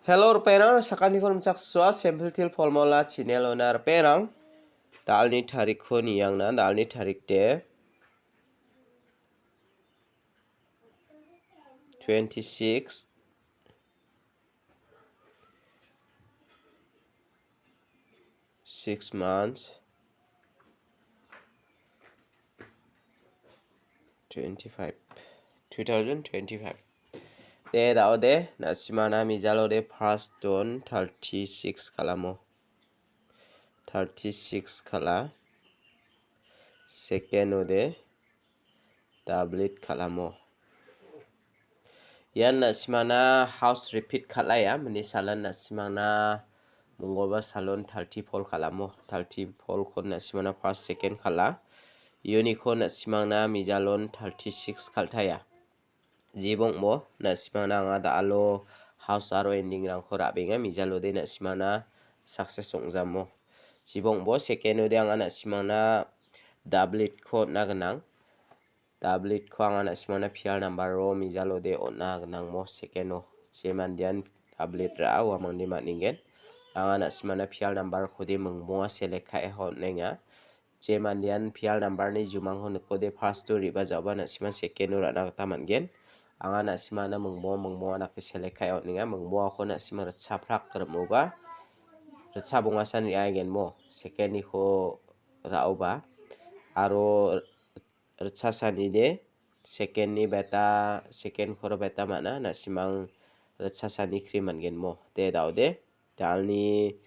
Hello Perang, sakali ko namsakswa sample til formula channel onar Perang. Dalni tarik ko niyang na dalni tarik de 26 6 months 2025 de dao de nasimana mijalo de first don 36 kalamo 36 kala second ode doublet kalamo yan nasimana house repeat kalaya menisalan nasimana mongolba salon 34 kalamo 34 kon nasimana first second kala unicorn nasimana mijalon 36 kaltaya jibong mo nasimana nga daalo house aro ending rang khora benga mijalo de nasimana success songjamo jibong bo second ode anga nasimana doublet ko nagnang doublet ko anga nasimana pial number ro mijalo de onna gnang mo second o jemandian doublet ra wa mangni maningen anga nasimana pial number khode mungmo select khai honnenga jemandian pial number ni jumang hon ko de first to riba jaba nasimana second ra na tamangen anga nasimana mungmo na select khai honnenga mungmo ko nasimana chaprak kermoga recha bungasan ri agen mo second ni ko raoba aro recha sani de second ni beta second khoro beta mana nasimang recha sani kriman gen mo de daude dalni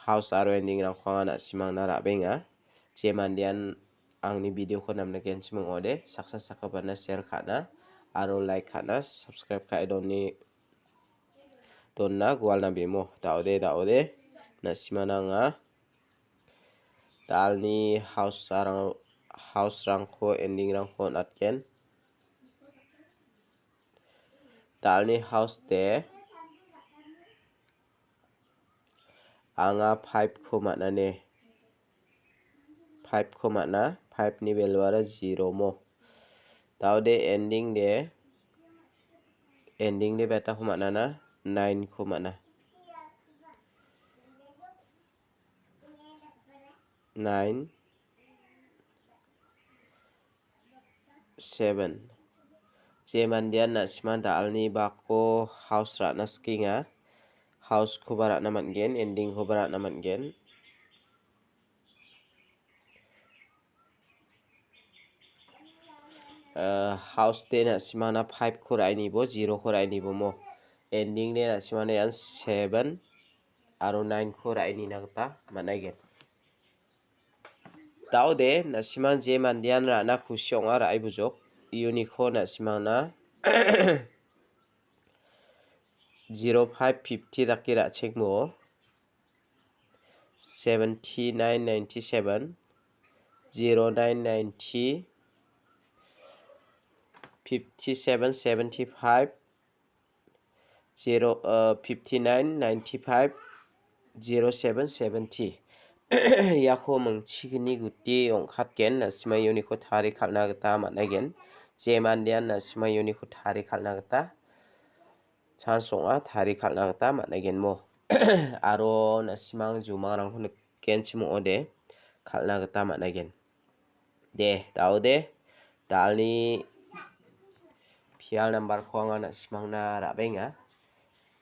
house aro ending rang khanga nasimang na rabenga jemandian angni video ko namna gen simong ode success sakabana share khana aro like khana subscribe khai doni donna gwalna bemo daude nasimana nga dalni house rang ko ending rang ko natken dalni house de anga 5 ko mana ne 5 ko mana 5 ni value ara 0 mo daude ending de beta ko mana na 9 ko mana 9 7 jemandian nasimang dalni bako house ra na skinga house ko bara na mangen ending ko bara na mangen house de nasimang na 5 ko rai ni bo 0 ko rai ni bo mo ending de nasimang yan 7 aro 9 ko rai ni nagta managen daude nasimang jemandian ra na khusyong ara ai bujok unico nasimang na 0550 dakira chekmo 7997 0990 5775 5995 0770 yako mengchigni guti ongkhatgen nasima unico thari khalna gata managen jemandian nasima unico thari khalna gata chansonga thari khalna gata managen mo aro nasimang jumang rang hon kenchimo ode khalna gata managen de daude dalni pial number ko anga nasimang na rabenga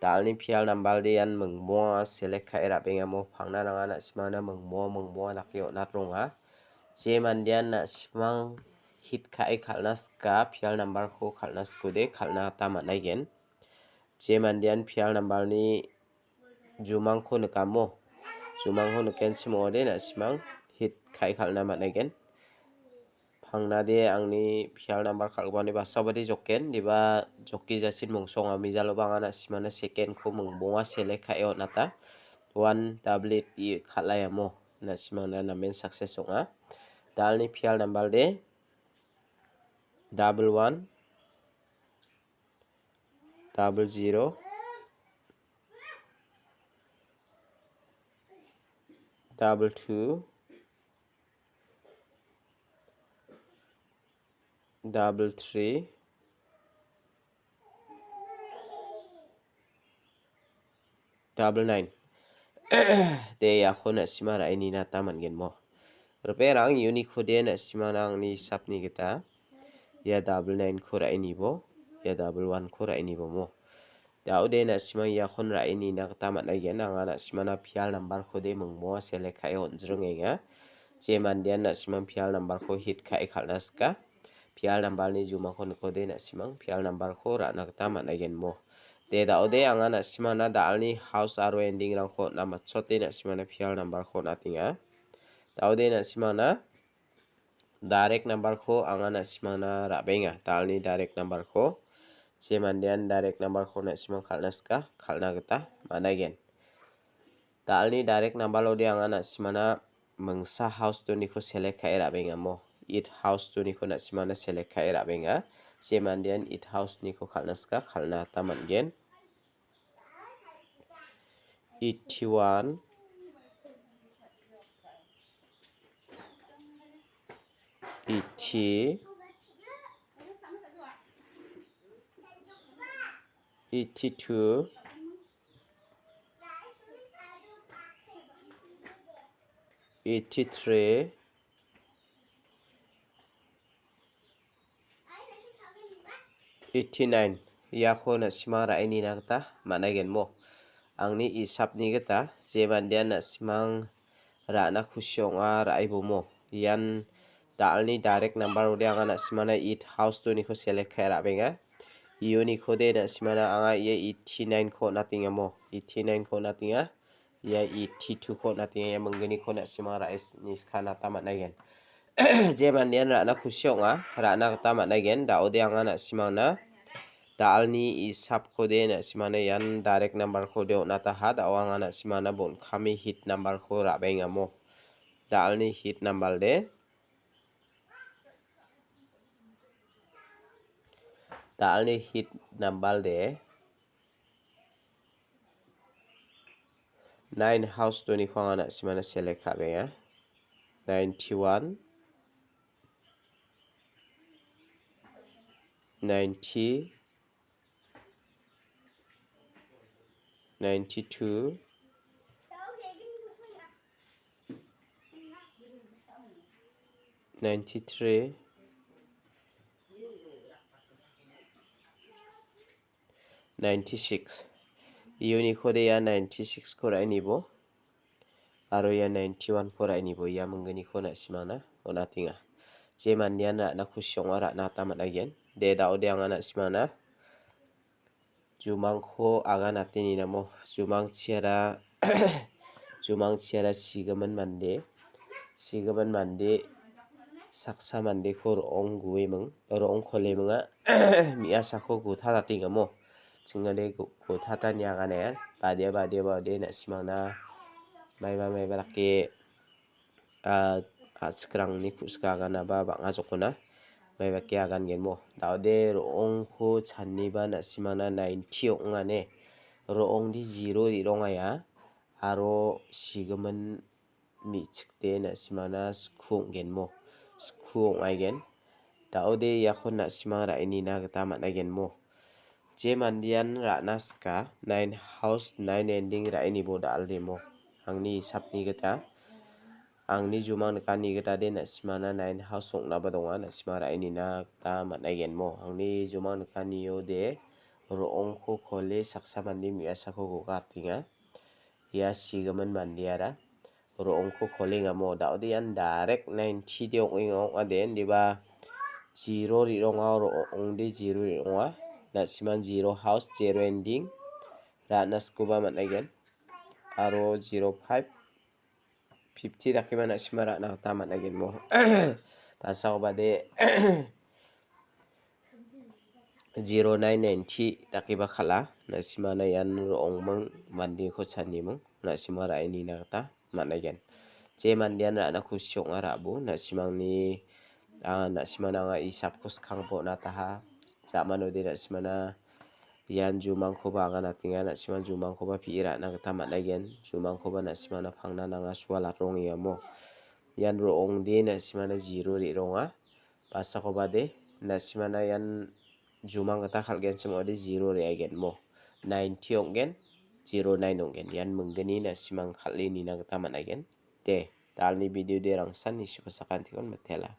dalni pial number de yan mungmo select khai rabenga mo phangna nanga nasimang na mungmo nakyo natronga jemandian nasimang hit khai khalna ska pial number ko khalna skude khalna ta managen jemandian pial number ni jumang ko nakamo jumang ho nakenchimo ode nasimang hit khai khalna managen phangna de angni pial number khalbani basabadi jokken diba jokki jasin mungsong ami jalo banga nasimana second ko mungboa select khai onata one doublet i khalaya mo nasimana namen success onga dalni pial number de 11 00 22 33 double 9 de ya khona simara ini na taman gen mo reperang unicode na simanang ni sap ni kita ya double 9 khora ini bo ya double 1 khora ini bo mo daude na simang ya khon ra ini na taman na gen anga na simana pial number khode mung mo select khai on jrung enga jeman dian na simang pial number kho hit khai khalnaska pial number ni juma khon khode na simang pial number kho ra na taman na gen mo de daude anga na simana dalni house aro ending rang kho na matchote na simana pial number kho na tinga daude na simana direct number kho anga na simana rabenga dalni direct number kho jemandian direct number kho na simang khalnaska khalna gita managen dalni direct number lode anga na simana mangsa house to ni kho select khai rabenga mo it house to ni kho na simana select khai rabenga jemandian it house ni kho khalnaska khalna tamangen 81 82 83 89 ya khona simara ini na ta managen mo angni isap ni gata jemandian na simang ra na khusyong a raibo mo yan dalni direct number ode anga na simana it house to ni kho select khai rabenga uni khode na simana anga ye 89 kho natinga mo 89 kho natinga ya 82 kho natinga ya mangani kho na simara is ni khana tamanagen jemandian ra na khusyong a ra na tamanagen daude anga na simana dalni isap khode na simana yan direct number khode na ta ha da anga na simana bon khami hit number kho rabenga mo dalni hit number de dalni hit number de 9 house to ni khanga na simana select khabenga 91 90 92 93 96 uni khode ya 96 khora ini bo aro ya 91 khora ini bo ya mangani khona simana ona tinga jemandian ra na khusyong ara na tamanagen de daude anga na simana jumang kho aga na tini namo jumang chiara sigaman mande saksa mande khor ong guwe mung rong khole munga mi asa kho gu tha tinga mo chingale gu tha ta nya ga ne bade na simangna maiba lake skrang ni khuska ga na ba banga jokona maiba ke agan gen mo daude rong kho channi ba na simangna 90 onga ne rong di 0 ri ronga ya aro sigaman mi chikte na simangna skhung gen mo skhung aigen daude yakhon na simang ra ini na gata managen mo jemandian ra naska 9 house 9 ending ra ini bo dal de mo angni sapni gata angni jumang kani gata de na simana 9 house ong na ba donga na simara ini na ta managen mo angni jumang kani yo de ro ong kho khole saksa mandi mi asa kho go katinga ya sigaman mandi ara ro ong kho khole ngamo daude yan direct 90 de ong aden diba 0 ri ronga ro ong de 0 ri ronga na siman 0 house 0 ending ra na skuba managen aro 05 50 dakiba na simara na tama nagin mo pasaw ba de 0990 dakiba khala na simana yan rong mang mandi kho chani mong na simara ini na ta managen je mandian ra na khusyong ara bu na simang ni na simana nga isap khos khang bo na ta ha jamano de na simana yan jumang khoba ga na tinga na simang jumang khoba pira na ta managen jumang khoba na simana phangna na nga swala rong ya mo yan rong de na simana 0 ri ronga pasa khoba de na simana yan jumang ta khalgen chimo de 0 ri agen mo 90 ongen 09 nonggen yan menggeni na simang khalli ni na taman again te talni video de rangsan ni sipasakan tikon matela